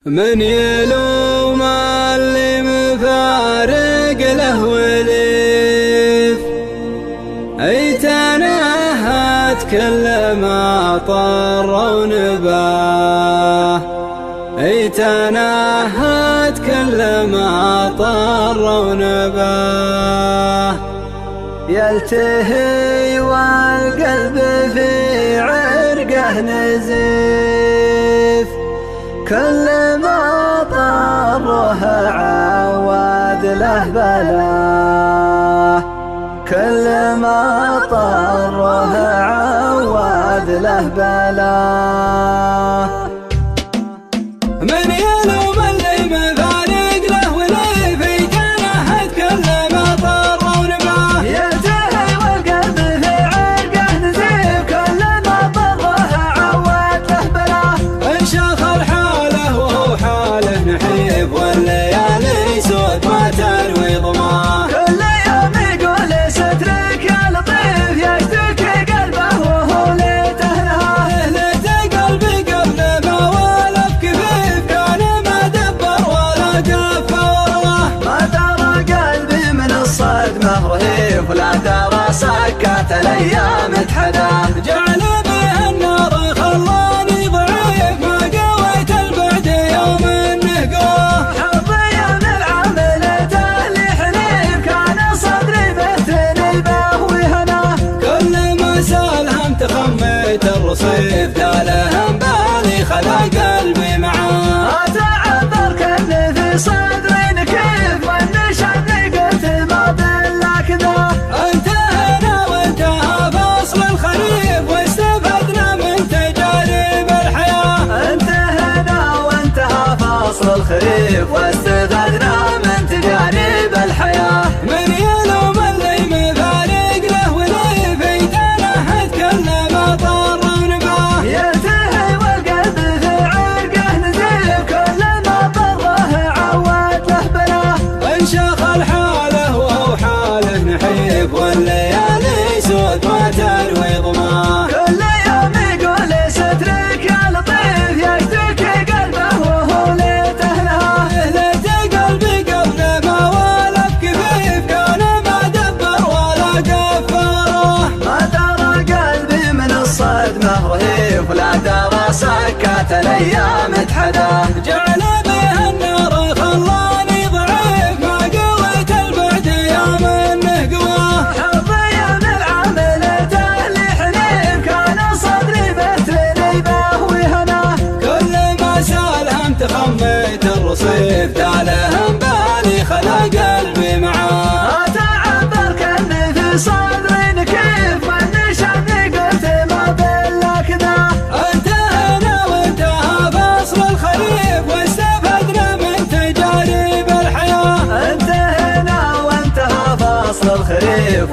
من يلوم اللي مفارق له وليف، اي تنهت كل ما طر ونباه، اي تنهت كل ما طر ونباه. يلتهي والقلب في عرقه نزيف، كل ما طره عواد له بلاه، كل ما طره عواد له بلاه. من يلوم اللي مفارق له وليف، يتنهد كل ما طر ونباه. يلتهي والقلب في عرقه نزيف، كل ما طره عواد له بلاه. انشخ الحاله وهو حاله نحيف، والليالي سود ما تروي ضماه. كل يوم يقول سترك يا لطيف، يشتكي قلبه وهو ليته نهاه. ليته قلبي قبل ما والف كفيف، كان ما دبر ولا قف وراه. ما درى قلبي من الصدمة رهيف، ولا درى سكات الايام اتحداه. جعل به النار خلاني ضعيف، ما قويت البعد يوم نهقوه. حظي من العملة اللي حليف، كان صدري بثني به وهناه. كل ما سالهم تخميت الرصيف، دالهم بالي خلا قلبي معاه. اتعذر كن في صدري نكيف، والنشد قلت ما بلا كذا. انتهينا وانتهى فصل الخريف، واستفدنا من تجارب الحياة. انتهينا وانتهى فصل الخريف، واستفدنا من تجارب الحياة. من يلوم اللي مفارق له وليف، يتنهد كل ما طر ونباه. يلتهي والقلب في عرقه نزيف، كل ما طره عواد له بلاه. انشخ الحاله وهو حاله نحيف، والليالي سود ما تروي ضماه. كل يوم يقول سترك يا لطيف، يشتكي قلبه وهو ليته نهاه. ليته قلبي قبل ما والف كفيف، كان ما دبر ولا قف وراه. ما درى قلبي من الصدمة رهيف، ولا درى سكات الايام اتحداه. جعل به النار خلاني ضعيف، ما قويت البعد يوم نهقواه. حظي من العملة اللي حليف، كان صدري بثني به وهناه. كل ما سالهم تخميت الرصيف، دالهم بالي خلا قلبي معاه. اتعذر كن في صدري نكيف، والنشد قلت ما بلا كذا. انتهينا وانتهى فصل الخريف، واستفدنا من تجارب الحياة. انتهينا وانتهى فصل الخريف،